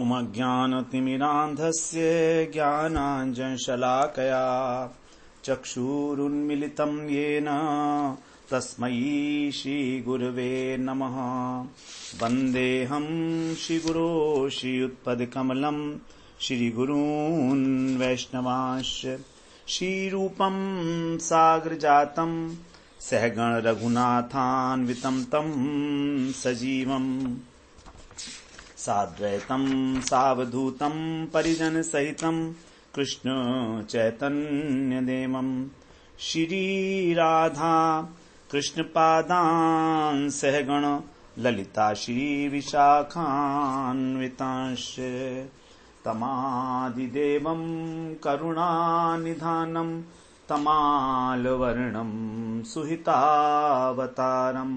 ओमज्ञानतिमिरान्धस्य ज्ञानाञ्जनशलाकया चक्षुरुन्मिलितं येन तस्मै श्रीगुरवे नमः। वन्देऽहं श्रीगुरो श्रीयुत्पदकमलं श्रीगुरून् वैष्णवांश्च श्रीरूपं साग्रजातं सहगण रघुनाथान्वितं तं सजीवम् साद्वैतं सावधूतं परिजन सहितं कृष्ण चैतन्यदेवं श्री राधा कृष्ण पादान् सहगण ललिता श्री विशाखान्वितांश्च तमादिदेवं करुणानिधानं तमालवर्णं सुहितावतारम्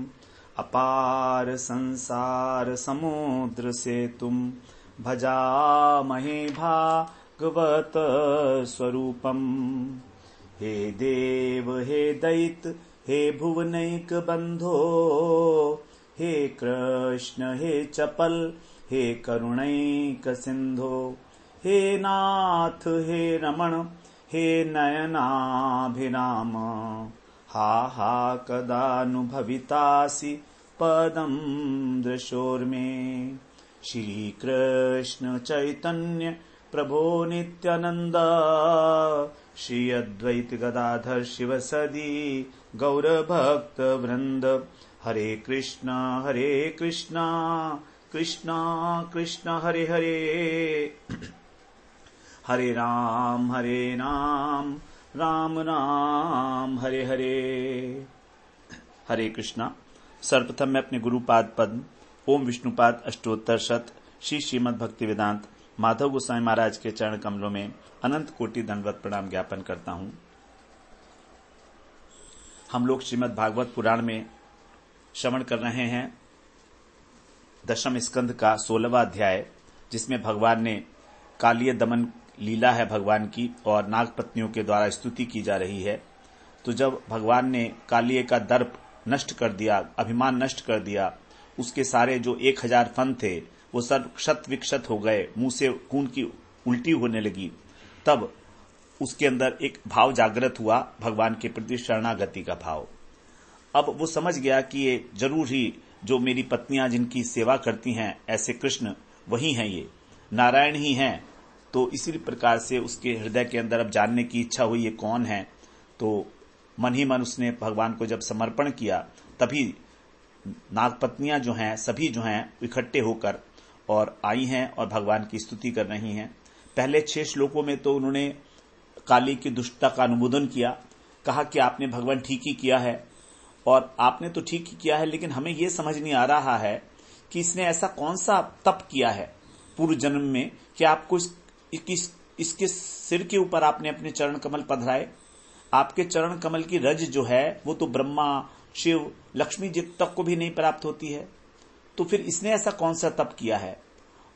अपार संसार समुद्र सेतुं भजामहे भागवत स्वरूपम्। हे देव हे दैत हे भुवनैक बंधो हे कृष्ण हे चपल हे करुणैक सिंधो हे नाथ हे रमण हे नयनाभिराम हा हा कदानुभवितासि पदं दृशोर्मे। श्री कृष्ण चैतन्य प्रभो नित्यानंद श्री अद्वैत गदाधर शिवसदी गौरभक्त वृंद हरे कृष्णा कृष्णा कृष्णा हरे हरे हरे राम राम राम हरे हरे। हरे कृष्णा। सर्वप्रथम मैं अपने गुरुपाद पद्म ओम विष्णुपाद अष्टोत्तर शत श्री श्रीमद् भक्ति वेदांत माधव गोस्वामी महाराज के चरण कमलों में अनंत कोटि दंडवत प्रणाम ज्ञापन करता हूं। हम लोग श्रीमद् भागवत पुराण में श्रवण कर रहे हैं दशम स्कंध का 16वां अध्याय, जिसमें भगवान ने कालीय दमन लीला है भगवान की और नाग पत्नियों के द्वारा स्तुति की जा रही है। तो जब भगवान ने कालीय का दर्प नष्ट कर दिया, अभिमान नष्ट कर दिया, उसके सारे जो 1000 फन थे वो सब क्षत विक्षत हो गए, मुंह से खून की उल्टी होने लगी, तब उसके अंदर एक भाव जागृत हुआ, भगवान के प्रति शरणागति का भाव। अब वो समझ गया कि ये जरूर ही जो मेरी पत्नियां जिनकी सेवा करती हैं ऐसे कृष्ण वही हैं, ये नारायण ही हैं। तो इसी प्रकार से उसके हृदय के अंदर अब जानने की इच्छा हुई ये कौन है। तो मन ही मन उसने भगवान को जब समर्पण किया, तभी नागपत्नियां जो हैं सभी जो हैं इकट्ठे होकर और आई हैं और भगवान की स्तुति कर रही हैं। पहले 6 श्लोकों में तो उन्होंने काली की दुष्टता का अनुमोदन किया, कहा कि आपने भगवान ठीक ही किया है और आपने तो ठीक ही किया है, लेकिन हमें यह समझ नहीं आ रहा है कि इसने ऐसा कौन सा तप किया है पूर्व जन्म में कि आपको इसके सिर के ऊपर आपने अपने चरण कमल पधराए। आपके चरण कमल की रज जो है वो तो ब्रह्मा शिव लक्ष्मी जी तक को भी नहीं प्राप्त होती है। तो फिर इसने ऐसा कौन सा तप किया है,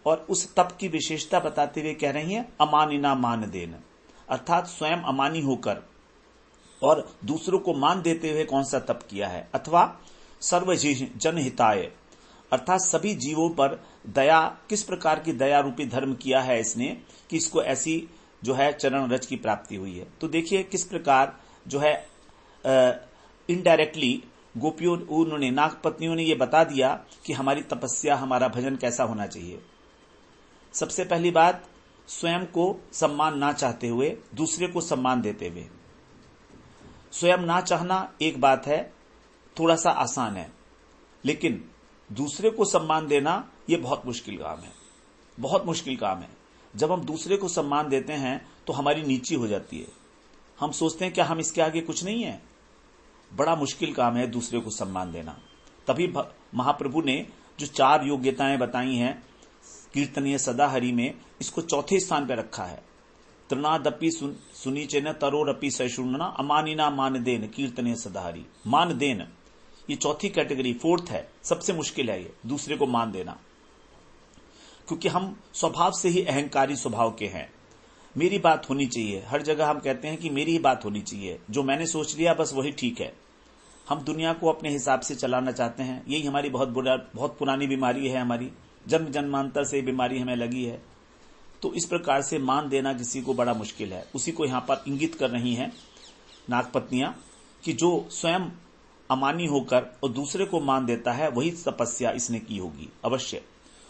और उस तप की विशेषता बताते हुए कह रही हैं अमानिना मान देन, अर्थात स्वयं अमानी होकर और दूसरों को मान देते हुए कौन सा तप किया है, अथवा सर्व जनहिताय, अर्थात सभी जीवों पर दया, किस प्रकार की दया रूपी धर्म किया है इसने कि इसको ऐसी जो है चरण रज की प्राप्ति हुई है। तो देखिए किस प्रकार जो है इनडायरेक्टली गोपियों उन्होंने नागपत्नियों ने ये बता दिया कि हमारी तपस्या हमारा भजन कैसा होना चाहिए। सबसे पहली बात, स्वयं को सम्मान ना चाहते हुए दूसरे को सम्मान देते हुए। स्वयं ना चाहना एक बात है, थोड़ा सा आसान है, लेकिन दूसरे को सम्मान देना यह बहुत मुश्किल काम है, बहुत मुश्किल काम है। जब हम दूसरे को सम्मान देते हैं तो हमारी नीची हो जाती है, हम सोचते हैं क्या हम इसके आगे कुछ नहीं है। बड़ा मुश्किल काम है दूसरे को सम्मान देना। तभी महाप्रभु ने जो 4 योग्यताएं बताई हैं कीर्तनीय सदा हरि में, इसको चौथे स्थान पर रखा है। तृणादपि सुनीचे न तरोरपि सहिष्णुना अमानिना मान देन कीर्तनीय सदा हरि। मान देन ये चौथी कैटेगरी, 4th है, सबसे मुश्किल है ये दूसरे को मान देना, क्योंकि हम स्वभाव से ही अहंकारी स्वभाव के हैं। मेरी बात होनी चाहिए, हर जगह हम कहते हैं कि मेरी ही बात होनी चाहिए, जो मैंने सोच लिया बस वही ठीक है। हम दुनिया को अपने हिसाब से चलाना चाहते हैं, यही हमारी बहुत पुरानी बीमारी है हमारी। जन्म जन्मांतर से बीमारी हमें लगी है। तो इस प्रकार से मान देना किसी को बड़ा मुश्किल है। उसी को यहां पर इंगित कर रही हैं नागपत्नियां कि जो स्वयं अमानी होकर और दूसरे को मान देता है वही तपस्या इसने की होगी अवश्य।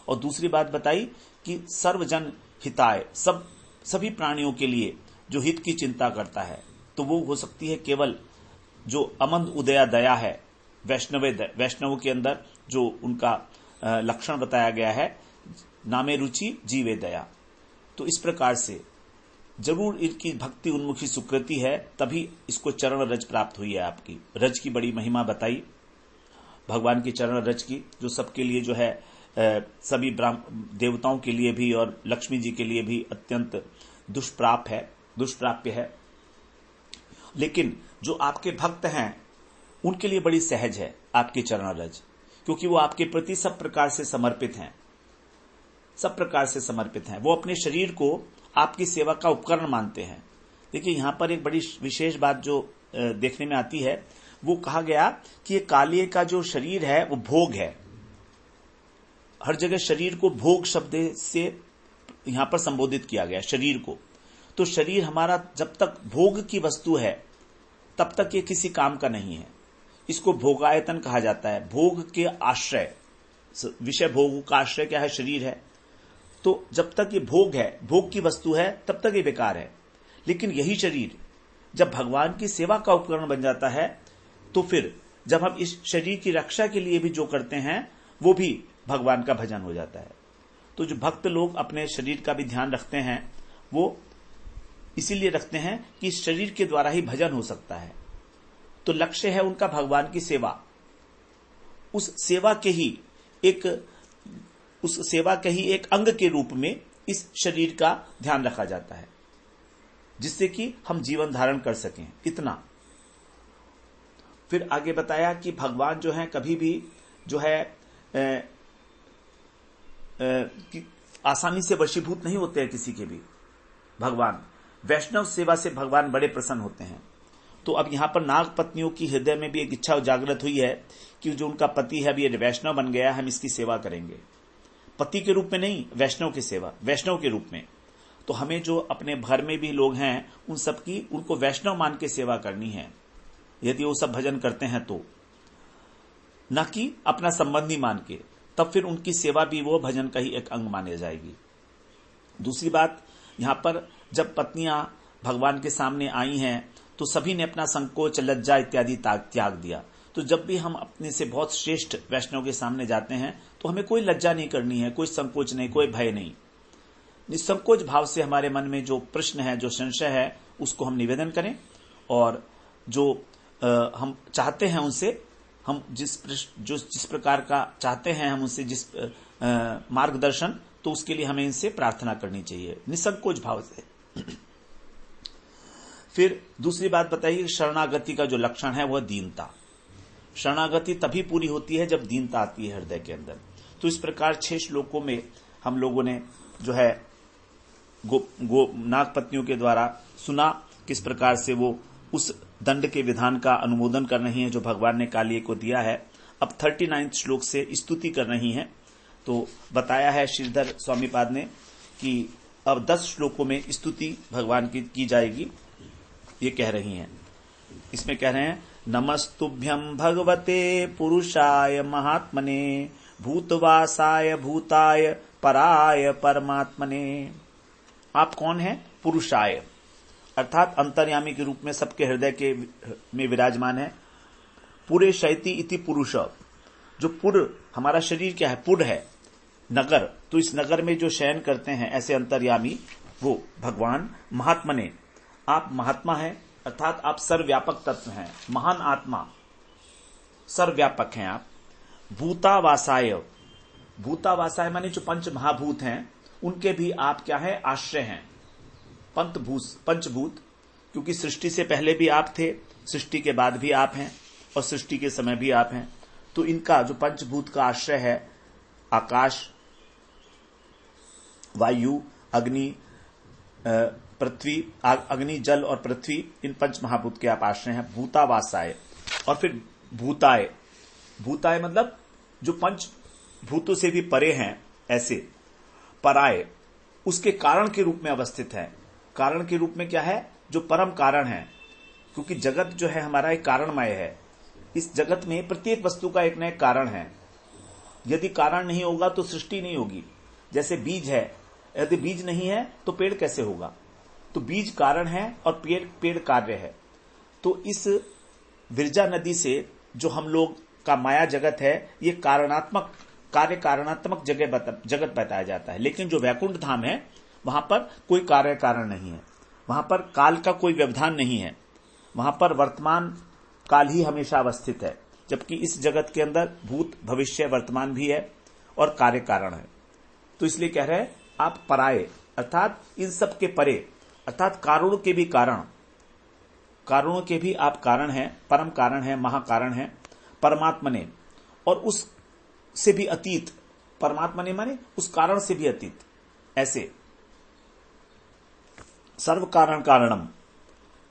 और दूसरी बात बताई कि सर्वजन हिताय, सभी प्राणियों के लिए जो हित की चिंता करता है, तो वो हो सकती है केवल जो अमंद उदया दया है, वैष्णवों के अंदर जो उनका लक्षण बताया गया है, नामे रुचि जीवे दया। तो इस प्रकार से जरूर इनकी भक्ति उन्मुखी सुकृति है, तभी इसको चरण रज प्राप्त हुई है। आपकी रज की बड़ी महिमा बताई, भगवान की चरण रज की, जो सबके लिए जो है सभी देवताओं के लिए भी और लक्ष्मी जी के लिए भी अत्यंत दुष्प्राप्य है। लेकिन जो आपके भक्त हैं उनके लिए बड़ी सहज है आपकी चरण रज, क्योंकि वो आपके प्रति सब प्रकार से समर्पित हैं। वो अपने शरीर को आपकी सेवा का उपकरण मानते हैं। देखिए यहां पर एक बड़ी विशेष बात जो देखने में आती है, वो कहा गया कि ये कालिये का जो शरीर है वो भोग है। हर जगह शरीर को भोग शब्द से यहां पर संबोधित किया गया, शरीर को। तो शरीर हमारा जब तक भोग की वस्तु है तब तक ये किसी काम का नहीं है। इसको भोगायतन कहा जाता है, भोग के आश्रय। विषय भोग का आश्रय क्या है? शरीर है। तो जब तक ये भोग है, भोग की वस्तु है, तब तक ये बेकार है। लेकिन यही शरीर जब भगवान की सेवा का उपकरण बन जाता है, तो फिर जब हम इस शरीर की रक्षा के लिए भी जो करते हैं वो भी भगवान का भजन हो जाता है। तो जो भक्त लोग अपने शरीर का भी ध्यान रखते हैं, वो इसीलिए रखते हैं कि इस शरीर के द्वारा ही भजन हो सकता है। तो लक्ष्य है उनका भगवान की सेवा। उस सेवा के ही एक अंग के रूप में इस शरीर का ध्यान रखा जाता है, जिससे कि हम जीवन धारण कर सकें। इतना। फिर आगे बताया कि भगवान जो है कभी भी जो है कि आसानी से वशीभूत नहीं होते हैं किसी के भी। भगवान वैष्णव सेवा से भगवान बड़े प्रसन्न होते हैं। तो अब यहां पर नाग पत्नियों की हृदय में भी एक इच्छा जागृत हुई है कि जो उनका पति है अभी वैष्णव बन गया, हम इसकी सेवा करेंगे। पति के रूप में नहीं, वैष्णव के रूप में। तो हमें जो अपने घर में भी लोग हैं उन सबकी उनको वैष्णव मान के सेवा करनी है, यदि वो सब भजन करते हैं तो, न कि अपना संबंधी मान के। तब फिर उनकी सेवा भी वो भजन का ही एक अंग मानी जाएगी। दूसरी बात, यहां पर जब पत्नियां भगवान के सामने आई हैं तो सभी ने अपना संकोच, लज्जा इत्यादि त्याग दिया। तो जब भी हम अपने से बहुत श्रेष्ठ वैष्णव के सामने जाते हैं तो हमें कोई लज्जा नहीं करनी है, कोई संकोच नहीं, कोई भय नहीं। निसंकोच भाव से हमारे मन में जो प्रश्न है, जो संशय है, उसको हम निवेदन करें, और जो हम चाहते हैं उनसे, हम जिस प्रकार का चाहते हैं हम उनसे जिस मार्गदर्शन, तो उसके लिए हमें इनसे प्रार्थना करनी चाहिए निसंकोच भाव से। फिर दूसरी बात बताइए, शरणागति का जो लक्षण है वह दीनता। शरणागति तभी पूरी होती है जब दीनता आती है हृदय के अंदर। तो इस प्रकार 6 श्लोकों में हम लोगों ने जो है नागपत्नियों के द्वारा सुना किस प्रकार से वो उस दंड के विधान का अनुमोदन कर रही हैं जो भगवान ने कालिये को दिया है। अब 39 श्लोक से स्तुति कर रही हैं। तो बताया है श्रीधर स्वामीपाद ने कि अब 10 श्लोकों में स्तुति भगवान की जाएगी। ये कह रही हैं, इसमें कह रहे हैं, नमस्तुभ्यं भगवते पुरुषाय महात्मने भूतवासाय भूताय पराय परमात्मने। आप कौन हैं? पुरुषाय, अर्थात अंतर्यामी के रूप में सबके हृदय में विराजमान है। पुरे शैति इति पुरुष, जो पुर हमारा शरीर क्या है? पुर है, नगर। तो इस नगर में जो शयन करते हैं ऐसे अंतर्यामी वो भगवान। महात्मने, आप महात्मा हैं, अर्थात आप सर्वव्यापक तत्व हैं, महान आत्मा, सर्वव्यापक हैं आप। भूतावासाय, भूतावासाय माने जो पंच महाभूत हैं उनके भी आप क्या है? आश्रय हैं। पंचभूत, क्योंकि सृष्टि से पहले भी आप थे, सृष्टि के बाद भी आप हैं, और सृष्टि के समय भी आप हैं। तो इनका जो पंचभूत का आश्रय है, आकाश, वायु, अग्नि, पृथ्वी, अग्नि, जल और पृथ्वी, इन पंच महाभूत के आप आश्रय हैं। भूतावासाय। और फिर भूताय, भूताय मतलब जो पंच भूतों से भी परे हैं ऐसे पराय उसके कारण के रूप में अवस्थित है। कारण के रूप में क्या है? जो परम कारण है, क्योंकि जगत जो है हमारा एक कारणमय है। इस जगत में प्रत्येक वस्तु का एक न एक कारण है। यदि कारण नहीं होगा तो सृष्टि नहीं होगी। जैसे बीज है, यदि बीज नहीं है तो पेड़ कैसे होगा? तो बीज कारण है और पेड़ कार्य है। तो इस विरजा नदी से जो हम लोग का माया जगत है, ये कारणात्मक जगत बताया जाता है। लेकिन जो वैकुंठ धाम है वहां पर कोई कार्य कारण नहीं है, वहां पर काल का कोई व्यवधान नहीं है, वहां पर वर्तमान काल ही हमेशा अवस्थित है। जबकि इस जगत के अंदर भूत भविष्य वर्तमान भी है और कार्य कारण है। तो इसलिए कह रहे हैं आप पराये, अर्थात इन सब के परे, अर्थात कारणों के भी कारण, कारणों के भी आप कारण हैं, परम कारण है, महाकारण है परमात्मा ने, और उस से भी अतीत। परमात्मा ने माने उस कारण से भी अतीत। ऐसे सर्व कारण कारणम,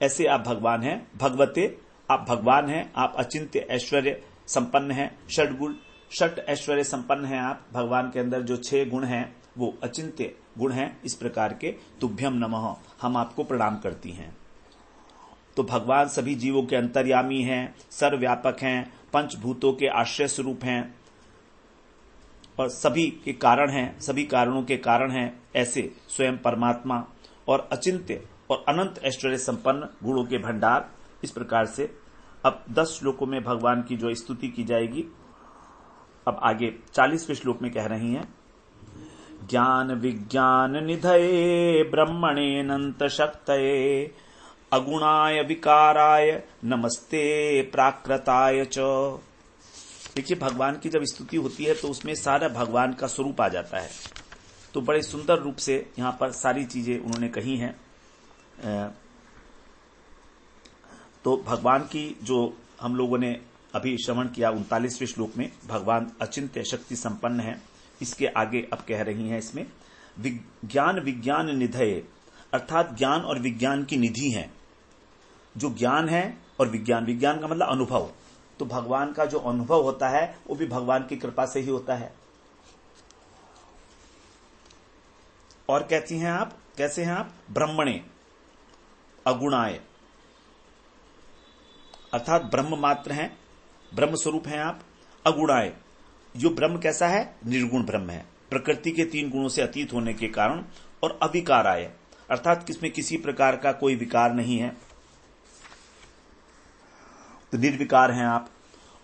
ऐसे आप भगवान हैं। भगवते, आप भगवान हैं। आप अचिंत्य ऐश्वर्य संपन्न हैं। षट ऐश्वर्य संपन्न हैं आप। भगवान के अंदर जो 6 गुण हैं वो अचिंत्य गुण हैं। इस प्रकार के तुभ्यम नमः, हम आपको प्रणाम करती हैं। तो भगवान सभी जीवों के अंतर्यामी हैं, सर्वव्यापक हैं, पंचभूतों के आश्रय स्वरूप हैं और सभी के कारण हैं, सभी कारणों के कारण हैं। ऐसे स्वयं परमात्मा और अचिंत्य और अनंत ऐश्वर्य संपन्न गुणों के भंडार। इस प्रकार से अब 10 श्लोकों में भगवान की जो स्तुति की जाएगी। अब आगे 40वें श्लोक में कह रही हैं, ज्ञान विज्ञान निधये ब्रह्मणेऽनंत शक्तये अगुणाय विकाराय नमस्ते प्राकृताय च। देखिए, भगवान की जब स्तुति होती है तो उसमें सारा भगवान का स्वरूप आ जाता है। तो बड़े सुंदर रूप से यहां पर सारी चीजें उन्होंने कही हैं। तो भगवान की जो हम लोगों ने अभी श्रवण किया 39वें श्लोक में, भगवान अचिंत्य शक्ति संपन्न है। इसके आगे अब कह रही हैं इसमें, ज्ञान विज्ञान निधये, अर्थात ज्ञान और विज्ञान की निधि है। जो ज्ञान है और विज्ञान, विज्ञान का मतलब अनुभव। तो भगवान का जो अनुभव होता है वो भी भगवान की कृपा से ही होता है। और कहती हैं आप, कैसे हैं आप? ब्रह्मणे अगुणाय, अर्थात ब्रह्म मात्र हैं, ब्रह्म स्वरूप हैं आप। अगुणाय, जो ब्रह्म कैसा है? निर्गुण ब्रह्म है, प्रकृति के 3 गुणों से अतीत होने के कारण। और अविकाराय, अर्थात किसमें किसी प्रकार का कोई विकार नहीं है, तो निर्विकार हैं आप।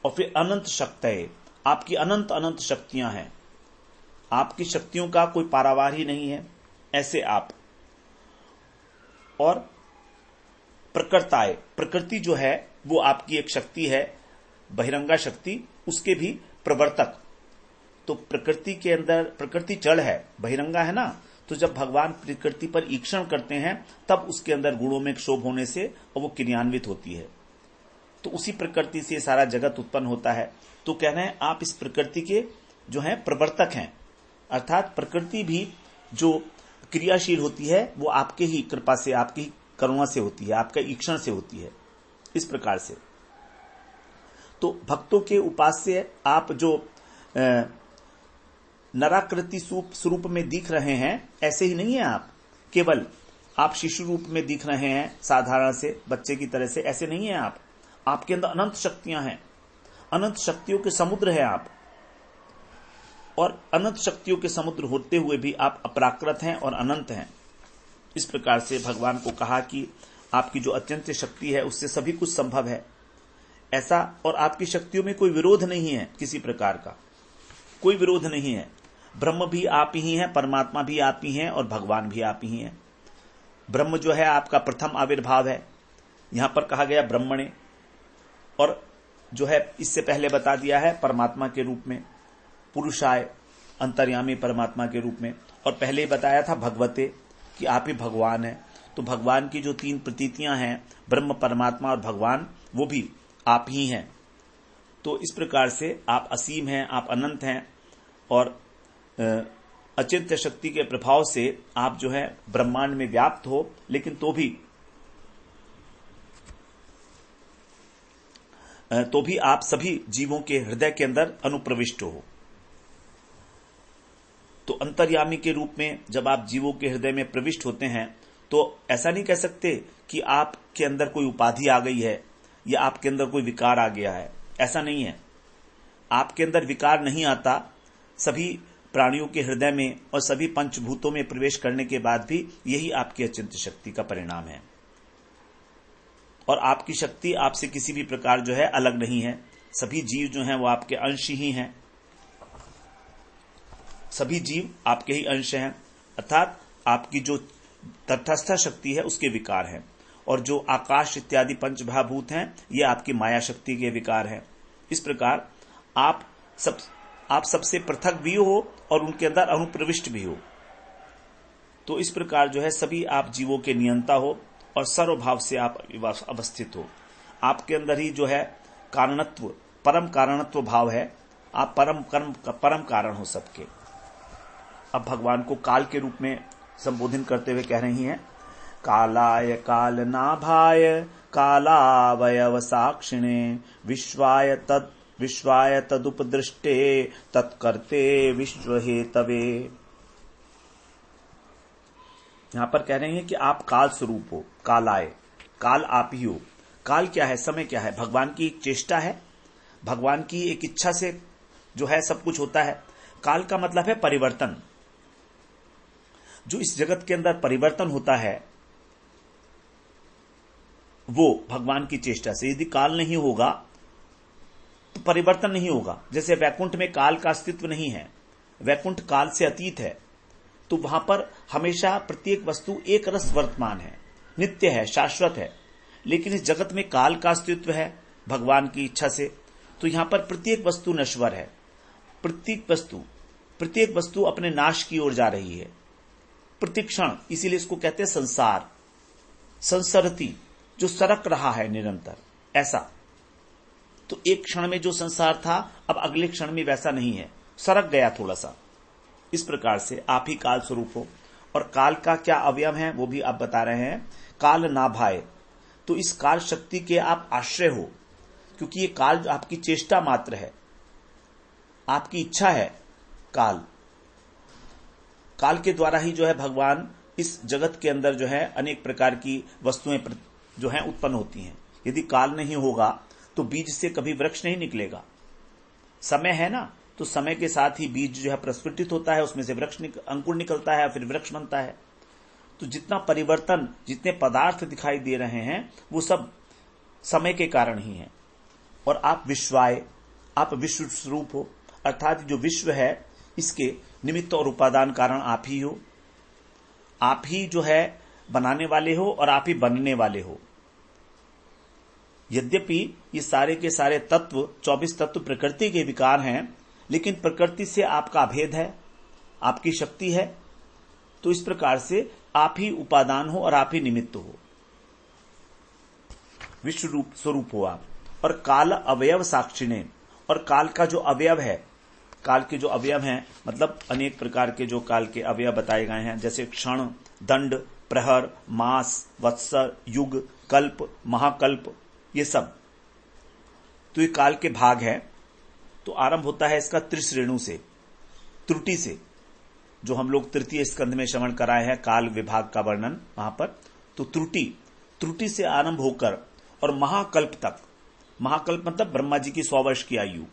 और फिर अनंत शक्तये, आपकी अनंत अनंत शक्तियां हैं, आपकी शक्तियों का कोई पारावार ही नहीं है, ऐसे आप। और प्रकृताय, प्रकृति जो है वो आपकी एक शक्ति है, बहिरंगा शक्ति, उसके भी प्रवर्तक। तो प्रकृति के अंदर, प्रकृति जड़ है, बहिरंगा है ना। तो जब भगवान प्रकृति पर ईक्षण करते हैं तब उसके अंदर गुणों में क्षोभ होने से और वो क्रियान्वित होती है। तो उसी प्रकृति से सारा जगत उत्पन्न होता है। तो कह रहे हैं आप इस प्रकृति के जो है प्रवर्तक हैं, अर्थात प्रकृति भी जो क्रियाशील होती है वो आपके ही कृपा से, आपकी ही करुणा से होती है, आपके ईक्षण से होती है। इस प्रकार से तो भक्तों के उपास्य आप जो नराकृति स्वरूप में दिख रहे हैं, ऐसे ही नहीं है आप केवल आप शिशु रूप में दिख रहे हैं, साधारण से बच्चे की तरह से, ऐसे नहीं है आप। आपके अंदर अनंत शक्तियां हैं, अनंत शक्तियों के समुद्र है आप। और अनंत शक्तियों के समुद्र होते हुए भी आप अपराकृत हैं और अनंत हैं। इस प्रकार से भगवान को कहा कि आपकी जो अत्यंत शक्ति है उससे सभी कुछ संभव है, ऐसा। और आपकी शक्तियों में कोई विरोध नहीं है, किसी प्रकार का कोई विरोध नहीं है। ब्रह्म भी आप ही हैं, परमात्मा भी आप ही हैं और भगवान भी आप ही हैं। ब्रह्म जो है आपका प्रथम आविर्भाव है, यहां पर कहा गया ब्रह्मणे, और जो है इससे पहले बता दिया है परमात्मा के रूप में, पुरुषाय अंतर्यामी परमात्मा के रूप में। और पहले ही बताया था भगवते कि आप ही भगवान हैं। तो भगवान की जो 3 प्रतीतियां हैं, ब्रह्म, परमात्मा और भगवान, वो भी आप ही हैं। तो इस प्रकार से आप असीम हैं, आप अनंत हैं और अचिंत्य शक्ति के प्रभाव से आप जो है ब्रह्मांड में व्याप्त हो, लेकिन तो भी आप सभी जीवों के हृदय के अंदर अनुप्रविष्ट हो। तो अंतर्यामी के रूप में जब आप जीवों के हृदय में प्रविष्ट होते हैं तो ऐसा नहीं कह सकते कि आपके अंदर कोई उपाधि आ गई है या आपके अंदर कोई विकार आ गया है। ऐसा नहीं है, आपके अंदर विकार नहीं आता। सभी प्राणियों के हृदय में और सभी पंचभूतों में प्रवेश करने के बाद भी यही आपकी अचिंत्य शक्ति का परिणाम है। और आपकी शक्ति आपसे किसी भी प्रकार जो है अलग नहीं है। सभी जीव जो हैं वो आपके अंश ही हैं। सभी जीव आपके ही अंश हैं, अर्थात आपकी जो तटस्थ शक्ति है उसके विकार हैं। और जो आकाश इत्यादि पंचमहाभूत हैं ये आपकी माया शक्ति के विकार हैं। इस प्रकार आप सबसे पृथक भी हो और उनके अंदर अनुप्रविष्ट भी हो। तो इस प्रकार जो है सभी आप जीवों के नियंता हो और सर्वभाव से आप अवस्थित हो। आपके अंदर ही जो है कारणत्व, परम कारणत्व भाव है। आप परम कारण हो सबके। अब भगवान को काल के रूप में संबोधन करते हुए कह रही हैं, कालाय कालनाभाय कालावयव साक्षिणे विश्वाय तदुपदृष्टे तत्कर्ते विश्वहेतवे। यहां पर कह रहे हैं कि आप काल स्वरूप हो। कालाय, काल आप ही हो। काल क्या है, समय क्या है? भगवान की एक चेष्टा है, भगवान की एक इच्छा से जो है सब कुछ होता है। काल का मतलब है परिवर्तन। जो इस जगत के अंदर परिवर्तन होता है वो भगवान की चेष्टा से। यदि काल नहीं होगा तो परिवर्तन नहीं होगा। जैसे वैकुंठ में काल का अस्तित्व नहीं है, वैकुंठ काल से अतीत है, तो वहां पर हमेशा प्रत्येक वस्तु एक रस वर्तमान है, नित्य है, शाश्वत है। लेकिन इस जगत में काल का अस्तित्व है भगवान की इच्छा से, तो यहां पर प्रत्येक वस्तु नश्वर है। प्रत्येक वस्तु अपने नाश की ओर जा रही है प्रतिक्षण। इसीलिए इसको कहते हैं संसार, संसरती, जो सरक रहा है निरंतर, ऐसा। तो एक क्षण में जो संसार था अब अगले क्षण में वैसा नहीं है, सरक गया थोड़ा सा। इस प्रकार से आप ही काल स्वरूप हो। और काल का क्या अवयव है वो भी आप बता रहे हैं, काल नाभाए। तो इस काल शक्ति के आप आश्रय हो, क्योंकि ये काल आपकी चेष्टा मात्र है, आपकी इच्छा है। काल के द्वारा ही जो है भगवान इस जगत के अंदर जो है अनेक प्रकार की वस्तुएं जो है उत्पन्न होती हैं। यदि काल नहीं होगा तो बीज से कभी वृक्ष नहीं निकलेगा। समय है ना, तो समय के साथ ही बीज जो है प्रस्फुटित होता है, उसमें से अंकुर निकलता है, फिर वृक्ष बनता है। तो जितना परिवर्तन, जितने पदार्थ दिखाई दे रहे हैं वो सब समय के कारण ही है। और आप विश्वाय, आप विश्व स्वरूप हो, अर्थात जो विश्व है इसके निमित्त और उपादान कारण आप ही हो। आप ही जो है बनाने वाले हो और आप ही बनने वाले हो। यद्यपि ये सारे के सारे तत्व 24 तत्व प्रकृति के विकार हैं, लेकिन प्रकृति से आपका अभेद है, आपकी शक्ति है। तो इस प्रकार से आप ही उपादान हो और आप ही निमित्त हो, विश्व रूप स्वरूप हो आप। और काल अवयव साक्षिणे, और काल का जो अवयव है, काल के जो अवयव हैं मतलब अनेक प्रकार के जो काल के अवयव बताए गए हैं, जैसे क्षण, दंड, प्रहर, मास, वत्सर, युग, कल्प, महाकल्प, ये सब। तो ये काल के भाग हैं। तो आरंभ होता है इसका त्रिश्रेणु से, त्रुटि से, जो हम लोग तृतीय स्कंध में श्रवण कराए हैं काल विभाग का वर्णन वहां पर। तो त्रुटि से आरंभ होकर और महाकल्प तक, महाकल्प मतलब ब्रह्मा जी की 100 वर्ष की आयु,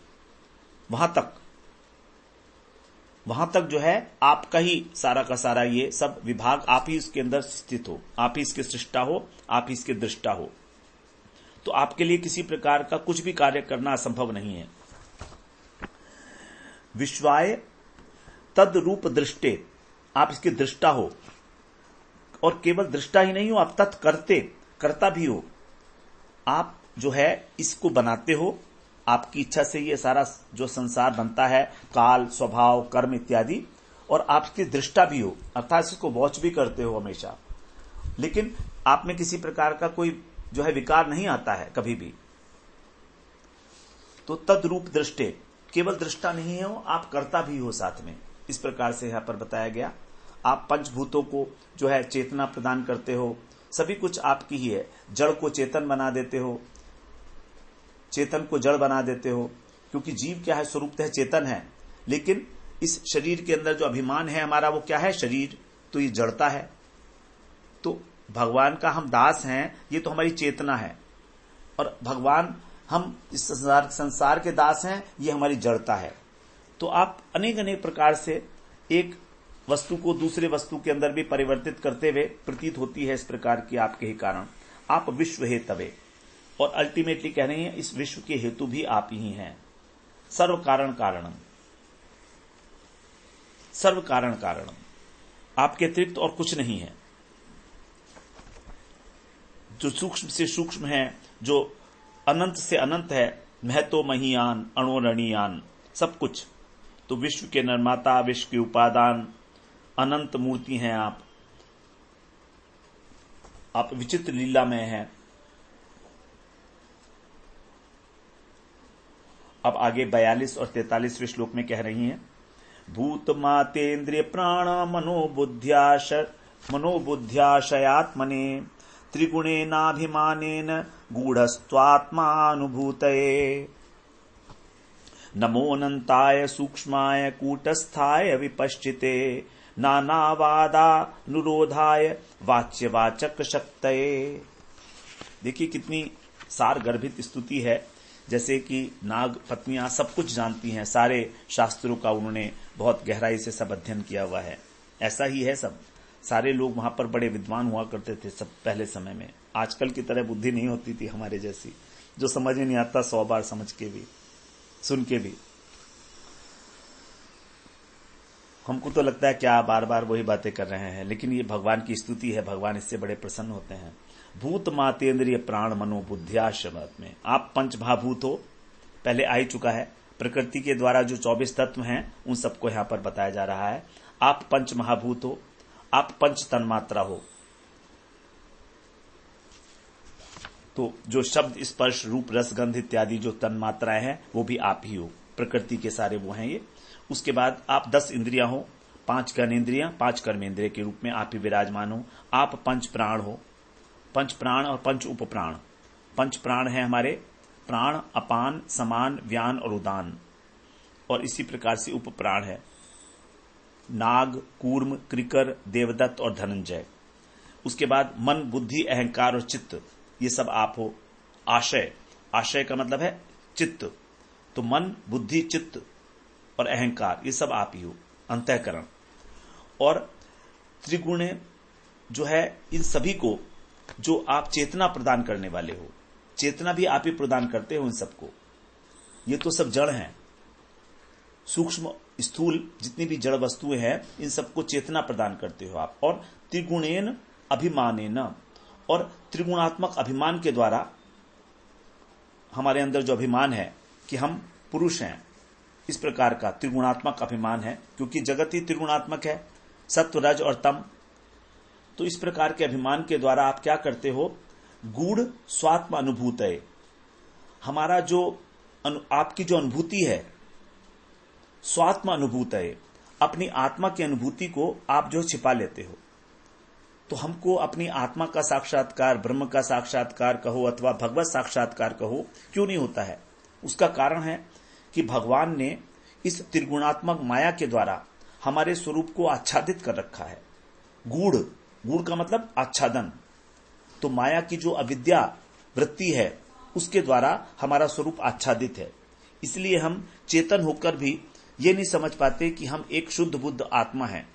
वहां तक जो है आपका ही सारा का सारा ये सब विभाग, आप ही इसके अंदर स्थित हो, आप ही इसके सृष्टा हो, आप ही इसके दृष्टा हो। तो आपके लिए किसी प्रकार का कुछ भी कार्य करना असंभव नहीं है। विश्वाय तद रूप दृष्टे, आप इसके दृष्टा हो। और केवल दृष्टा ही नहीं हो, आप तत्कर्ते, कर्ता भी हो। आप जो है इसको बनाते हो, आपकी इच्छा से ये सारा जो संसार बनता है, काल, स्वभाव, कर्म इत्यादि। और आपकी दृष्टा भी हो, अर्थात इसको वॉच भी करते हो हमेशा। लेकिन आप में किसी प्रकार का कोई जो है विकार नहीं आता है कभी भी। तो तद रूप दृष्टे, केवल दृष्टा नहीं हो, आप कर्ता भी हो साथ में। इस प्रकार से यहां पर बताया गया। आप पंचभूतों को जो है चेतना प्रदान करते हो, सभी कुछ आपकी ही है। जड़ को चेतन बना देते हो, चेतन को जड़ बना देते हो, क्योंकि जीव क्या है, स्वरूपतः चेतन है। लेकिन इस शरीर के अंदर जो अभिमान है हमारा, वो क्या है? शरीर। तो ये जड़ता है। तो भगवान का हम दास हैं, ये तो हमारी चेतना है। और भगवान, हम इस संसार के दास हैं, ये हमारी जड़ता है। तो आप अनेक अनेक प्रकार से एक वस्तु को दूसरे वस्तु के अंदर भी परिवर्तित करते हुए प्रतीत होती है इस प्रकार की आपके ही कारण। आप विश्व हे तवे, और अल्टीमेटली कह रहे हैं इस विश्व के हेतु भी आप ही हैं। सर्व कारण कारणम, सर्व कारण कारणम, आपके अतिरिक्त और कुछ नहीं है। जो सूक्ष्म से सूक्ष्म है, जो अनंत से अनंत है, महतो महीयान अणोरणीयान, सब कुछ। तो विश्व के निर्माता, विश्व के उपादान, अनंत मूर्ति हैं आप विचित्र लीला में हैं। अब आगे 42 और 43वें श्लोक में कह रही हैं, भूत मातेन्द्रिय प्राण मनोबुद्ध्याशयात्मने त्रिगुणेनाभिमानेन गूढ़स्त्वात्मानुभूतये नमोऽनन्ताय सूक्ष्माय कूटस्थाय विपश्चिते नानावादानुरोधाय वाच्यवाचक शक्तये। देखिए कितनी सार गर्भित स्तुति है, जैसे कि नाग पत्नियां सब कुछ जानती हैं, सारे शास्त्रों का उन्होंने बहुत गहराई से सब अध्ययन किया हुआ है। ऐसा ही है सब, सारे लोग वहां पर बड़े विद्वान हुआ करते थे सब पहले समय में। आजकल की तरह बुद्धि नहीं होती थी हमारे जैसी, जो समझ में नहीं आता 100 बार समझ के भी, सुन के भी। हमको तो लगता है क्या बार बार वही बातें कर रहे हैं, लेकिन ये भगवान की स्तुति है, भगवान इससे बड़े प्रसन्न होते हैं। भूत मातेन्द्रिय प्राण मनो बुद्ध्याशमत में आप पंचमहाभूत हो, पहले आ ही चुका है। प्रकृति के द्वारा जो 24 तत्व हैं उन सबको यहां पर बताया जा रहा है। आप पंचमहाभूत हो, आप पंच तन्मात्रा हो। तो जो शब्द, स्पर्श, रूप, रस, गंध इत्यादि जो तन्मात्राएं हैं वो भी आप ही हो, प्रकृति के सारे वो हैं ये। उसके बाद आप 10 इंद्रियां हो, 5 ज्ञानेन्द्रियां, 5 कर्मेंद्रिय के रूप में आप ही विराजमान हो। आप पंच प्राण हो, पंच प्राण और पंच उपप्राण। पंच प्राण है हमारे प्राण, अपान, समान, व्यान और उदान, और इसी प्रकार से उपप्राण है नाग, कूर्म, क्रिकर, देवदत्त और धनंजय। उसके बाद मन, बुद्धि, अहंकार और चित्त, ये सब आप हो। आशय, आशय का मतलब है चित्त, तो मन, बुद्धि, चित्त और अहंकार ये सब आप ही हो। अंतःकरण और त्रिगुण जो है, इन सभी को जो आप चेतना प्रदान करने वाले हो, चेतना भी आप ही प्रदान करते हो इन सबको। ये तो सब जड़ हैं, सूक्ष्म स्थूल जितनी भी जड़ वस्तुएं हैं इन सबको चेतना प्रदान करते हो आप। और त्रिगुणेन अभिमानेन, और त्रिगुणात्मक अभिमान के द्वारा हमारे अंदर जो अभिमान है कि हम पुरुष हैं, इस प्रकार का त्रिगुणात्मक अभिमान है, क्योंकि जगत ही त्रिगुणात्मक है, सत्व, रज और तम। तो इस प्रकार के अभिमान के द्वारा आप क्या करते हो? गूढ़ स्वात्म अनुभूत है, हमारा जो आपकी जो अनुभूति है स्वात्म अनुभूत है, अपनी आत्मा की अनुभूति को आप जो छिपा लेते हो। तो हमको अपनी आत्मा का साक्षात्कार, ब्रह्म का साक्षात्कार कहो अथवा भगवत साक्षात्कार कहो, क्यों नहीं होता है? उसका कारण है कि भगवान ने इस त्रिगुणात्मक माया के द्वारा हमारे स्वरूप को आच्छादित कर रखा है। गूढ़, गूढ़ का मतलब आच्छादन। तो माया की जो अविद्या वृत्ति है उसके द्वारा हमारा स्वरूप आच्छादित है। इसलिए हम चेतन होकर भी ये नहीं समझ पाते कि हम एक शुद्ध बुद्ध आत्मा हैं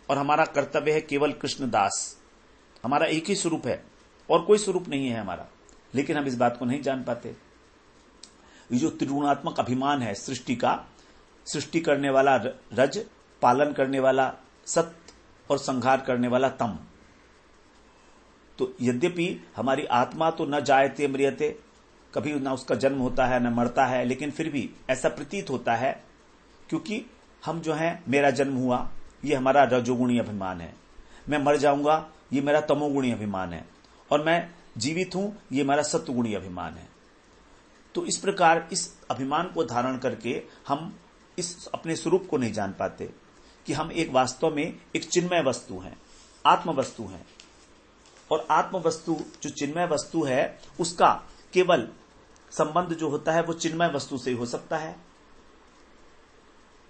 और हमारा कर्तव्य है केवल कृष्ण दास। हमारा एक ही स्वरूप है और कोई स्वरूप नहीं है हमारा, लेकिन हम इस बात को नहीं जान पाते। ये जो त्रिगुणात्मक अभिमान है सृष्टि का, सृष्टि करने वाला रज, पालन करने वाला सत्य और संहार करने वाला तम। तो यद्यपि हमारी आत्मा तो न जायते म्रियते, कभी न उसका जन्म होता है न मरता है, लेकिन फिर भी ऐसा प्रतीत होता है क्योंकि हम जो हैं, मेरा जन्म हुआ ये हमारा रजोगुणी अभिमान है, मैं मर जाऊंगा ये मेरा तमोगुणी अभिमान है, और मैं जीवित हूं ये मेरा सत्वगुणी अभिमान है। तो इस प्रकार इस अभिमान को धारण करके हम इस अपने स्वरूप को नहीं जान पाते कि हम एक वास्तव में एक चिन्मय वस्तु हैं, आत्म वस्तु हैं। और आत्म वस्तु जो चिन्मय वस्तु है उसका केवल संबंध जो होता है वो चिन्मय वस्तु से ही हो सकता है।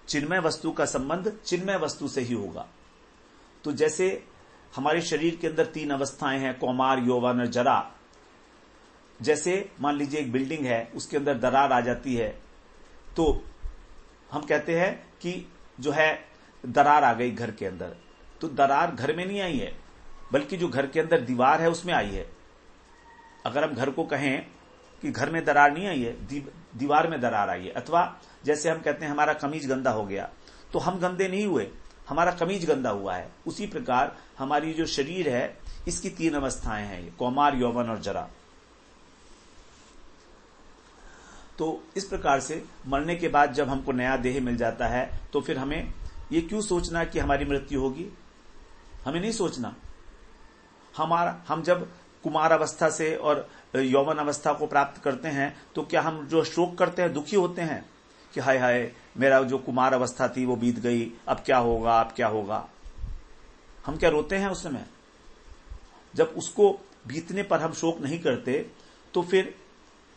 चिन्मय वस्तु का संबंध चिन्मय वस्तु से ही होगा। तो जैसे हमारे शरीर के अंदर 3 अवस्थाएं हैं, कौमार, यौवन और जरा। जैसे मान लीजिए एक बिल्डिंग है, उसके अंदर दरार आ जाती है, तो हम कहते हैं कि जो है दरार आ गई घर के अंदर। तो दरार घर में नहीं आई है, बल्कि जो घर के अंदर दीवार है उसमें आई है। अगर हम घर को कहें कि घर में दरार नहीं आई है, दीवार में दरार आई है। अथवा जैसे हम कहते हैं हमारा कमीज गंदा हो गया, तो हम गंदे नहीं हुए, हमारा कमीज गंदा हुआ है। उसी प्रकार हमारी जो शरीर है, इसकी 3 अवस्थाएं हैं, ये कौमार, यौवन और जरा। तो इस प्रकार से मरने के बाद जब हमको नया देह मिल जाता है, तो फिर हमें ये क्यों सोचना कि हमारी मृत्यु होगी? हमें नहीं सोचना। हम जब कुमार अवस्था से और यौवन अवस्था को प्राप्त करते हैं, तो क्या हम जो शोक करते हैं, दुखी होते हैं कि हाय हाय मेरा जो कुमार अवस्था थी वो बीत गई, अब क्या होगा, अब क्या होगा? हम क्या रोते हैं उस समय? जब उसको बीतने पर हम शोक नहीं करते, तो फिर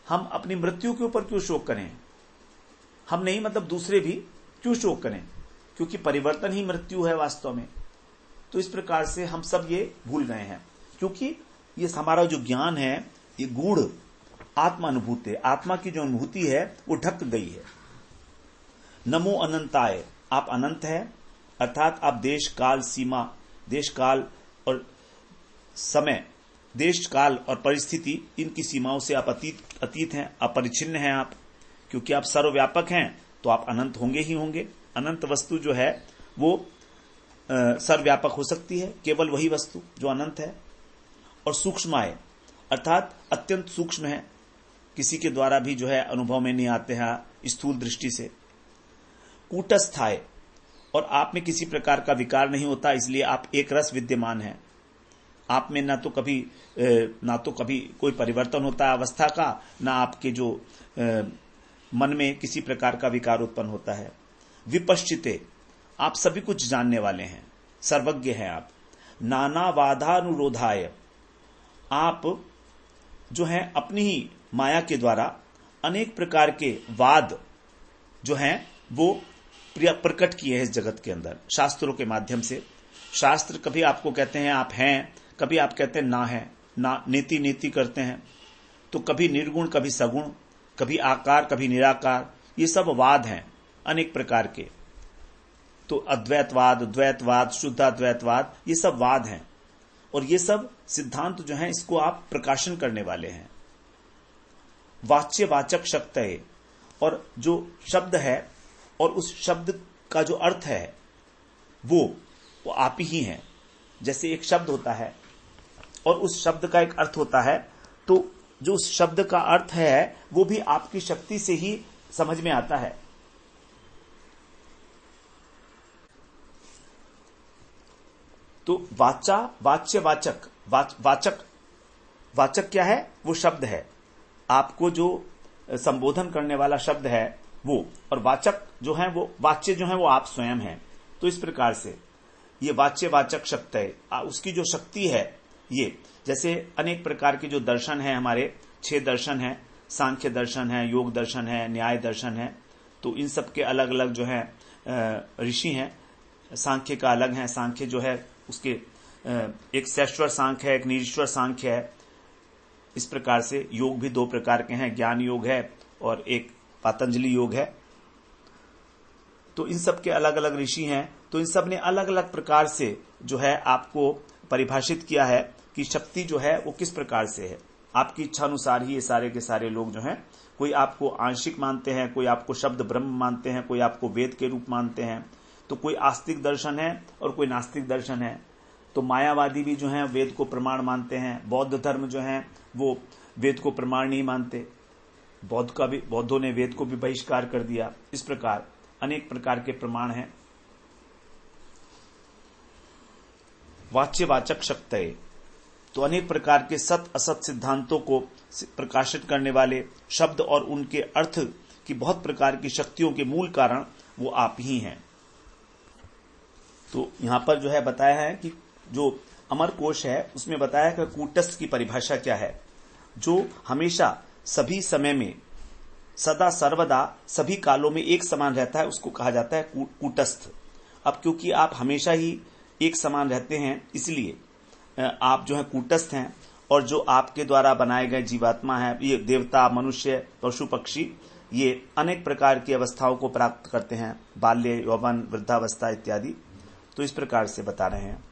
हम अपनी मृत्यु के ऊपर क्यों शोक करें? हम नहीं, मतलब दूसरे भी क्यों शोक करें? क्योंकि परिवर्तन ही मृत्यु है वास्तव में। तो इस प्रकार से हम सब ये भूल गए हैं, क्योंकि ये हमारा जो ज्ञान है, ये गूढ़ आत्मा अनुभूति, आत्मा की जो अनुभूति है वो ढक गई है। नमो अनंताय, आप अनंत है, अर्थात आप देश काल सीमा, देश काल और समय, देश काल और परिस्थिति, इनकी सीमाओं से आप अतीत हैं, अपरिच्छिन्न हैं आप। क्योंकि आप सर्वव्यापक हैं, तो आप अनंत होंगे ही होंगे। अनंत वस्तु जो है वो सर्वव्यापक हो सकती है, केवल वही वस्तु जो अनंत है। और सूक्ष्माय, अर्थात अत्यंत सूक्ष्म है, किसी के द्वारा भी जो है अनुभव में नहीं आते हैं स्थूल दृष्टि से। कूटस्थाय, और आप में किसी प्रकार का विकार नहीं होता, इसलिए आप एक रस विद्यमान हैं। आप में ना तो कभी कोई परिवर्तन होता है अवस्था का, ना आपके जो मन में किसी प्रकार का विकार उत्पन्न होता है। विपश्चिते, आप सभी कुछ जानने वाले हैं, सर्वज्ञ हैं आप। नाना वादानुरोधाय, आप जो हैं अपनी ही माया के द्वारा अनेक प्रकार के वाद जो हैं वो प्रकट किए हैं इस जगत के अंदर, शास्त्रों के माध्यम से। शास्त्र कभी आपको कहते हैं आप हैं, कभी आप कहते हैं ना है, ना नीति नीति करते हैं। तो कभी निर्गुण, कभी सगुण, कभी आकार, कभी निराकार, ये सब वाद हैं अनेक प्रकार के। तो अद्वैतवाद, द्वैतवाद, शुद्धाद्वैतवाद, ये सब वाद हैं। और ये सब सिद्धांत जो हैं, इसको आप प्रकाशन करने वाले हैं। वाच्य वाचक शक्ति, और जो शब्द है और उस शब्द का जो अर्थ है वो आप ही हैं। जैसे एक शब्द होता है और उस शब्द का एक अर्थ होता है, तो जो उस शब्द का अर्थ है वो भी आपकी शक्ति से ही समझ में आता है। तो वाचा, वाच्य वाचक, वाचक क्या है? वो शब्द है, आपको जो संबोधन करने वाला शब्द है वो। और वाचक जो है वो, वाच्य जो है वो आप स्वयं हैं। तो इस प्रकार से ये वाच्य वाचक शक्ति, उसकी जो शक्ति है ये, जैसे अनेक प्रकार के जो दर्शन है, हमारे 6 दर्शन हैं, सांख्य दर्शन है, योग दर्शन है, न्याय दर्शन है। तो इन सब के अलग अलग जो है ऋषि हैं। सांख्य का अलग है, सांख्य जो है उसके एक सैश्वर सांख्य है, एक निरीश्वर सांख्य है। इस प्रकार से योग भी 2 प्रकार के हैं, ज्ञान योग है और एक पातंजलि योग है। तो इन सब के अलग अलग ऋषि हैं। तो इन सब ने अलग अलग प्रकार से जो है आपको परिभाषित किया है कि शक्ति जो है वो किस प्रकार से है। आपकी इच्छा अनुसार ही ये सारे के सारे लोग जो हैं, कोई आपको आंशिक मानते हैं, कोई आपको शब्द ब्रह्म मानते हैं, कोई आपको वेद के रूप मानते हैं, तो कोई आस्तिक दर्शन है और कोई नास्तिक दर्शन है। तो मायावादी भी जो हैं वेद को प्रमाण मानते हैं, बौद्ध धर्म जो है वो वेद को प्रमाण नहीं मानते, बौद्धों ने वेद को भी बहिष्कार कर दिया। इस प्रकार अनेक प्रकार के प्रमाण हैं। वाच्य वाचक शक्ति, तो अनेक प्रकार के सत असत सिद्धांतों को प्रकाशित करने वाले शब्द और उनके अर्थ की बहुत प्रकार की शक्तियों के मूल कारण वो आप ही हैं। तो यहां पर जो है बताया है कि जो अमर कोश है उसमें बताया कि कूटस्थ की परिभाषा क्या है, जो हमेशा सभी समय में सदा सर्वदा सभी कालों में एक समान रहता है, उसको कहा जाता है कूटस्थ। अब क्योंकि आप हमेशा ही एक समान रहते हैं, इसलिए आप जो है कूटस्थ हैं, और जो आपके द्वारा बनाए गए जीवात्मा है, ये देवता, मनुष्य, पशु, पक्षी, ये अनेक प्रकार की अवस्थाओं को प्राप्त करते हैं, बाल्य, यौवन, वृद्धावस्था इत्यादि। तो इस प्रकार से बता रहे हैं।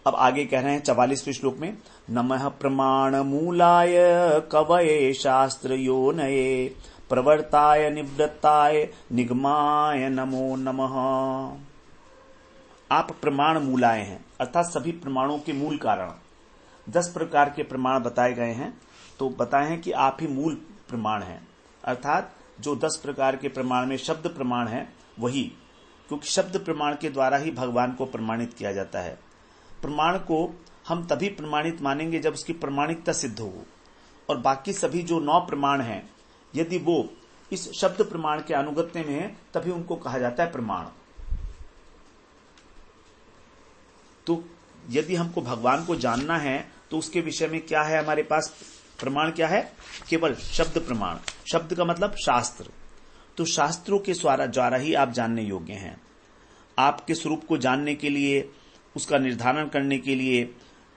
अब आगे कह रहे हैं 44वें श्लोक में, नमः प्रमाण मूलाय कवये शास्त्र योनये प्रवर्ताय निवृत्ताय निगमाय नमो नमः। आप प्रमाण मूलाए हैं, अर्थात सभी प्रमाणों के मूल कारण। 10 प्रकार के प्रमाण बताए गए हैं, तो बताए हैं कि आप ही मूल प्रमाण हैं, अर्थात जो 10 प्रकार के प्रमाण में शब्द प्रमाण है वही, क्योंकि शब्द प्रमाण के द्वारा ही भगवान को प्रमाणित किया जाता है। प्रमाण को हम तभी प्रमाणित मानेंगे जब उसकी प्रमाणिकता सिद्ध हो, और बाकी सभी जो 9 प्रमाण हैं, यदि वो इस शब्द प्रमाण के अनुगत्य में है, तभी उनको कहा जाता है प्रमाण। तो यदि हमको भगवान को जानना है तो उसके विषय में क्या है हमारे पास प्रमाण? क्या है? केवल शब्द प्रमाण। शब्द का मतलब शास्त्र। तो शास्त्रों के द्वारा ही आप जानने योग्य हैं। आपके स्वरूप को जानने के लिए, उसका निर्धारण करने के लिए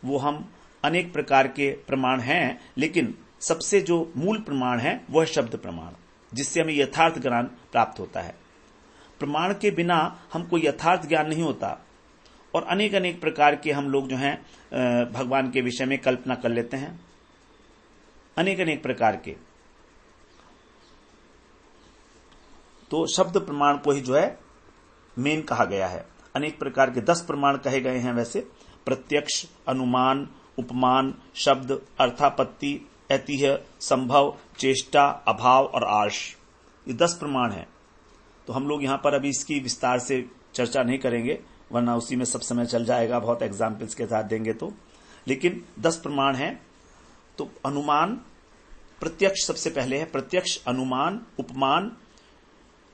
वो हम अनेक प्रकार के प्रमाण हैं, लेकिन सबसे जो मूल प्रमाण है वह शब्द प्रमाण, जिससे हमें यथार्थ ज्ञान प्राप्त होता है। प्रमाण के बिना हमको यथार्थ ज्ञान नहीं होता, और अनेक अनेक प्रकार के हम लोग जो हैं भगवान के विषय में कल्पना कर लेते हैं, अनेक अनेक प्रकार के। तो शब्द प्रमाण को ही जो है मेन कहा गया है। अनेक प्रकार के 10 प्रमाण कहे गए हैं वैसे, प्रत्यक्ष, अनुमान, उपमान, शब्द, अर्थापत्ति, ऐतिह्य, संभव, चेष्टा, अभाव और आर्ष, ये 10 प्रमाण हैं। तो हम लोग यहां पर अभी इसकी विस्तार से चर्चा नहीं करेंगे, वरना उसी में सब समय चल जाएगा, बहुत एग्जाम्पल्स के साथ देंगे तो। लेकिन 10 प्रमाण हैं। तो अनुमान, प्रत्यक्ष सबसे पहले है, प्रत्यक्ष, अनुमान, उपमान,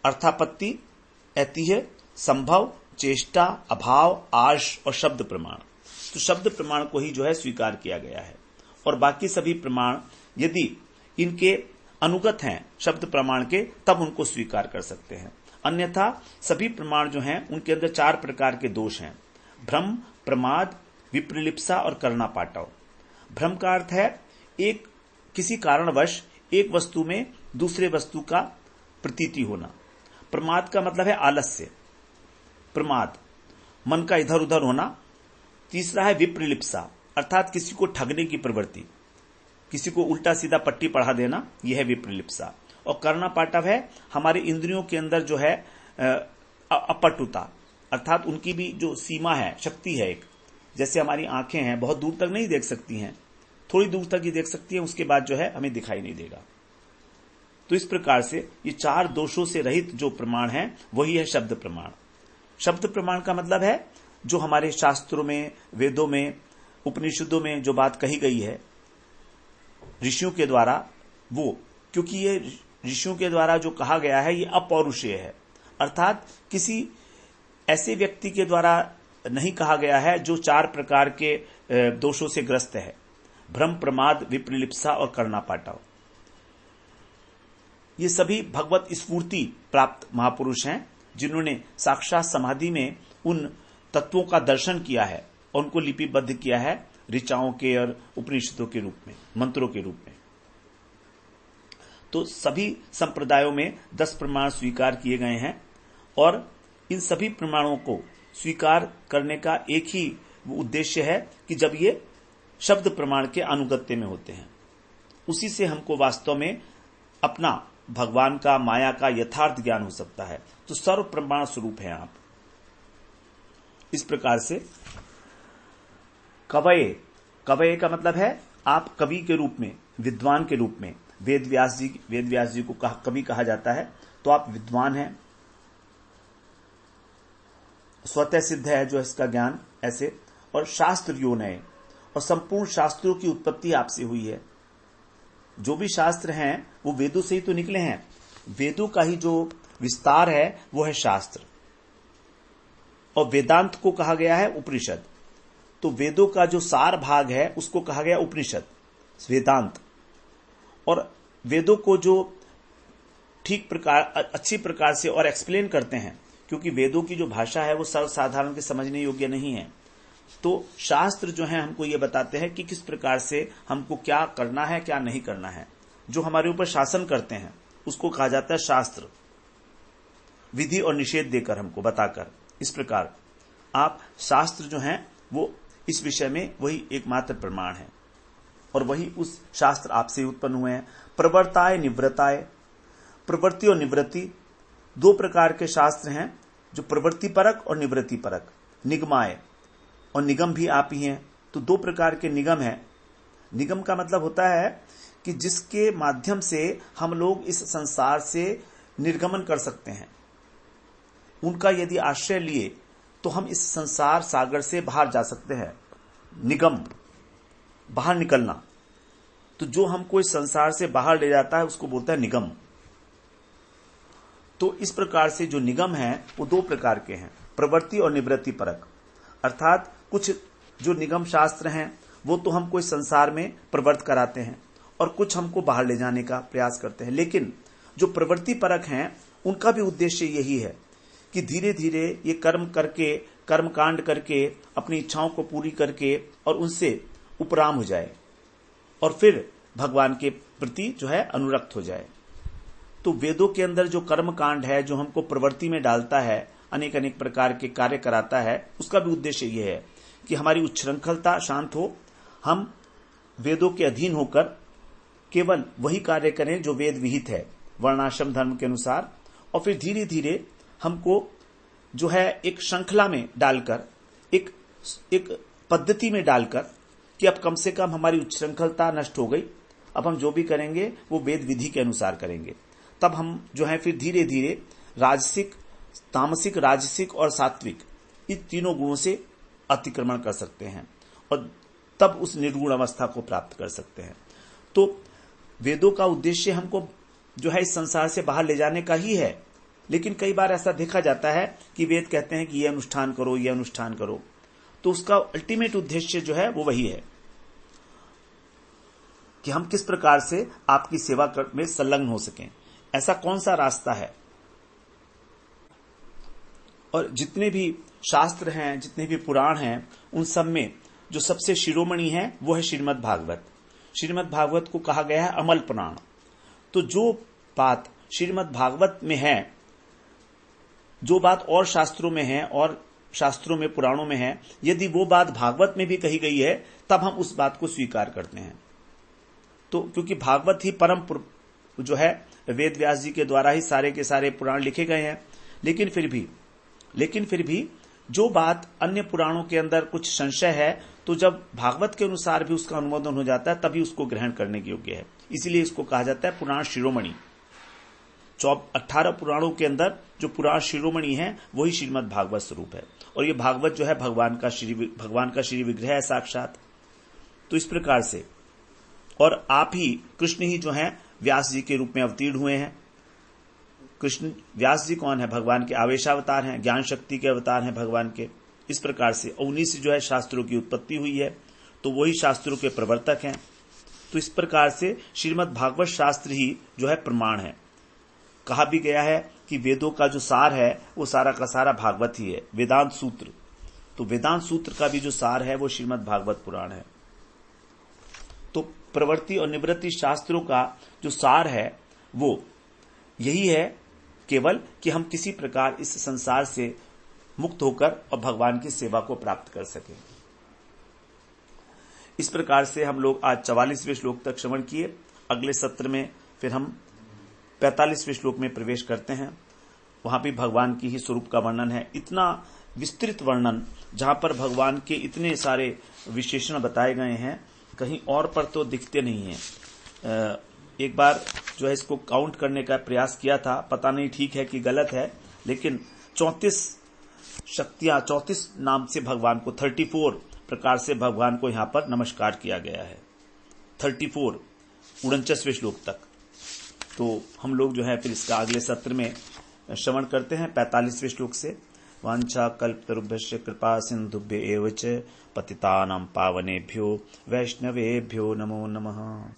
अर्थापत्ति, ऐतिह्य, संभव, चेष्टा, अभाव, आर्ष और शब्द प्रमाण। तो शब्द प्रमाण को ही जो है स्वीकार किया गया है, और बाकी सभी प्रमाण यदि इनके अनुगत हैं शब्द प्रमाण के, तब उनको स्वीकार कर सकते हैं। अन्यथा सभी प्रमाण जो हैं उनके अंदर 4 प्रकार के दोष हैं: भ्रम, प्रमाद, विप्रलिप्सा और कर्णापाटव। भ्रम का अर्थ है एक किसी कारणवश एक वस्तु में दूसरे वस्तु का प्रतीति होना। प्रमाद का मतलब है आलस्य, प्रमाद, मन का इधर उधर होना। तीसरा है विप्रलिप्सा, अर्थात किसी को ठगने की प्रवृत्ति, किसी को उल्टा सीधा पट्टी पढ़ा देना, यह है विप्रलिप्सा। और कर्णापाटव है हमारे इंद्रियों के अंदर जो है अपटुता, अर्थात उनकी भी जो सीमा है, शक्ति है एक। जैसे हमारी आंखें हैं, बहुत दूर तक नहीं देख सकती हैं, थोड़ी दूर तक ही देख सकती हैं, उसके बाद जो है हमें दिखाई नहीं देगा। तो इस प्रकार से ये 4 दोषों से रहित जो प्रमाण है वही है शब्द प्रमाण। शब्द प्रमाण का मतलब है जो हमारे शास्त्रों में, वेदों में, उपनिषदों में जो बात कही गई है ऋषियों के द्वारा, वो, क्योंकि ये ऋषियों के द्वारा जो कहा गया है ये अपौरुषेय है, अर्थात किसी ऐसे व्यक्ति के द्वारा नहीं कहा गया है जो 4 प्रकार के दोषों से ग्रस्त है: भ्रम, प्रमाद, विप्रलिप्सा और कर्णापाटव। ये सभी भगवत स्फूर्ति प्राप्त महापुरुष हैं, जिन्होंने साक्षात समाधि में उन तत्वों का दर्शन किया है और उनको लिपिबद्ध किया है ऋचाओं के और उपनिषदों के रूप में, मंत्रों के रूप में। तो सभी संप्रदायों में 10 प्रमाण स्वीकार किए गए हैं, और इन सभी प्रमाणों को स्वीकार करने का एक ही उद्देश्य है कि जब ये शब्द प्रमाण के अनुगत्य में होते हैं, उसी से हमको वास्तव में अपना भगवान का, माया का यथार्थ ज्ञान हो सकता है। तो सर्व प्रमाण स्वरूप हैं आप। इस प्रकार से कवये, कवये का मतलब है आप कवि के रूप में, विद्वान के रूप में। वेद व्यास जी को कवि कहा जाता है, तो आप विद्वान हैं, स्वतः सिद्ध है जो इसका ज्ञान ऐसे। और शास्त्र योनय, और संपूर्ण शास्त्रों की उत्पत्ति आपसे हुई है। जो भी शास्त्र हैं वो वेदों से ही तो निकले हैं। वेदों का ही जो विस्तार है वो है शास्त्र, और वेदांत को कहा गया है उपनिषद। तो वेदों का जो सार भाग है उसको कहा गया उपनिषद, वेदांत। और वेदों को जो ठीक प्रकार अच्छी प्रकार से और एक्सप्लेन करते हैं, क्योंकि वेदों की जो भाषा है वो सर्वसाधारण के समझने योग्य नहीं है। तो शास्त्र जो है हमको ये बताते हैं कि किस प्रकार से हमको क्या करना है, क्या नहीं करना है। जो हमारे ऊपर शासन करते हैं उसको कहा जाता है शास्त्र, विधि और निषेध देकर हमको बताकर। इस प्रकार आप शास्त्र जो हैं वो इस विषय में वही एकमात्र प्रमाण है, और वही उस शास्त्र आपसे उत्पन्न हुए हैं। प्रवर्ताय निवृत्ताय, प्रवृत्ति और निवृत्ति दो प्रकार के शास्त्र हैं, जो प्रवृत्ति परक और निवृत्ति परक। निगमाय और निगम भी आप ही हैं। तो दो प्रकार के निगम हैं। निगम का मतलब होता है कि जिसके माध्यम से हम लोग इस संसार से निर्गमन कर सकते हैं। उनका यदि आश्रय लिए तो हम इस संसार सागर से बाहर जा सकते हैं। निगम, बाहर निकलना। तो जो हमको इस संसार से बाहर ले जाता है उसको बोलता है निगम। तो इस प्रकार से जो निगम है वो दो प्रकार के हैं, प्रवृत्ति और निवृत्ति परक। अर्थात कुछ जो निगम शास्त्र हैं वो तो हमको इस संसार में प्रवृत्त कराते हैं, और कुछ हमको बाहर ले जाने का प्रयास करते हैं। लेकिन जो प्रवृत्ति परक हैं उनका भी उद्देश्य यही है कि धीरे धीरे ये कर्म करके, कर्मकांड करके, अपनी इच्छाओं को पूरी करके और उनसे उपराम हो जाए, और फिर भगवान के प्रति जो है अनुरक्त हो जाए। तो वेदों के अंदर जो कर्मकांड है, जो हमको प्रवृत्ति में डालता है, अनेक अनेक प्रकार के कार्य कराता है, उसका भी उद्देश्य यह है कि हमारी उच्छृंखलता शांत हो, हम वेदों के अधीन होकर केवल वही कार्य करें जो वेद विहित है वर्णाश्रम धर्म के अनुसार, और फिर धीरे धीरे हमको जो है एक श्रृंखला में डालकर, एक पद्धति में डालकर कि अब कम से कम हमारी उच्छृंखलता नष्ट हो गई, अब हम जो भी करेंगे वो वेद विधि के अनुसार करेंगे। तब हम जो है फिर धीरे धीरे राजसिक, तामसिक, राजसिक और सात्विक इन तीनों गुणों से अतिक्रमण कर सकते हैं, और तब उस निर्गुण अवस्था को प्राप्त कर सकते हैं। तो वेदों का उद्देश्य हमको जो है इस संसार से बाहर ले जाने का ही है। लेकिन कई बार ऐसा देखा जाता है कि वेद कहते हैं कि ये अनुष्ठान करो, ये अनुष्ठान करो, तो उसका अल्टीमेट उद्देश्य जो है वो वही है कि हम किस प्रकार से आपकी सेवा में संलग्न हो सकें। ऐसा कौन सा रास्ता है? और जितने भी शास्त्र हैं, जितने भी पुराण हैं, उन सब में जो सबसे शिरोमणि है वो है श्रीमद् भागवत। श्रीमद् भागवत को कहा गया है अमल पुराण। तो जो बात श्रीमद् भागवत में है, जो बात और शास्त्रों में है और शास्त्रों में, पुराणों में है, यदि वो बात भागवत में भी कही गई है तब हम उस बात को स्वीकार करते हैं। तो क्योंकि भागवत ही परम जो है, वेद व्यास जी के द्वारा ही सारे के सारे पुराण लिखे गए हैं। लेकिन फिर भी जो बात अन्य पुराणों के अंदर कुछ संशय है, तो जब भागवत के अनुसार भी उसका अनुमोदन हो जाता है तभी उसको ग्रहण करने के योग्य है। इसीलिए इसको कहा जाता है पुराण शिरोमणि। 18 पुराणों के अंदर जो पुराण शिरोमणि है वही श्रीमद् भागवत स्वरूप है, और ये भागवत जो है भगवान का श्री विग्रह है साक्षात। तो इस प्रकार से, और आप ही कृष्ण ही जो है व्यास जी के रूप में अवतीर्ण हुए हैं। कृष्ण व्यास जी कौन है? भगवान के आवेशावतार हैं, ज्ञान शक्ति के अवतार हैं भगवान के। इस प्रकार से उन्हीं से जो है शास्त्रों की उत्पत्ति हुई है, तो वही शास्त्रों के प्रवर्तक हैं। तो इस प्रकार से श्रीमद् भागवत शास्त्र ही जो है प्रमाण है। कहा भी गया है कि वेदों का जो सार है वो सारा का सारा भागवत ही है, वेदांत सूत्र। तो वेदांत सूत्र का भी जो सार है वो श्रीमद् भागवत पुराण है। तो प्रवृत्ति और निवृत्ति शास्त्रों का जो सार है वो यही है केवल कि हम किसी प्रकार इस संसार से मुक्त होकर और भगवान की सेवा को प्राप्त कर सकें। इस प्रकार से हम लोग आज 44वें श्लोक तक श्रवण किए। अगले सत्र में फिर हम 45वें श्लोक में प्रवेश करते हैं। वहां भी भगवान की ही स्वरूप का वर्णन है, इतना विस्तृत वर्णन, जहां पर भगवान के इतने सारे विशेषण बताए गए हैं, कहीं और पर तो दिखते नहीं है। एक बार जो है इसको काउंट करने का प्रयास किया था, पता नहीं ठीक है कि गलत है, लेकिन 34 शक्तियां, 34 नाम से भगवान को, 34 प्रकार से भगवान को यहां पर नमस्कार किया गया है। 34 49वें श्लोक तक। तो हम लोग जो है फिर इसका अगले सत्र में श्रवण करते हैं 45वें श्लोक से। वांछा कल्पतरुभ्यश्च कृपा सिंधुभ्य एव च पतितानां पावनेभ्यो वैष्णवेभ्यो नमो नमः।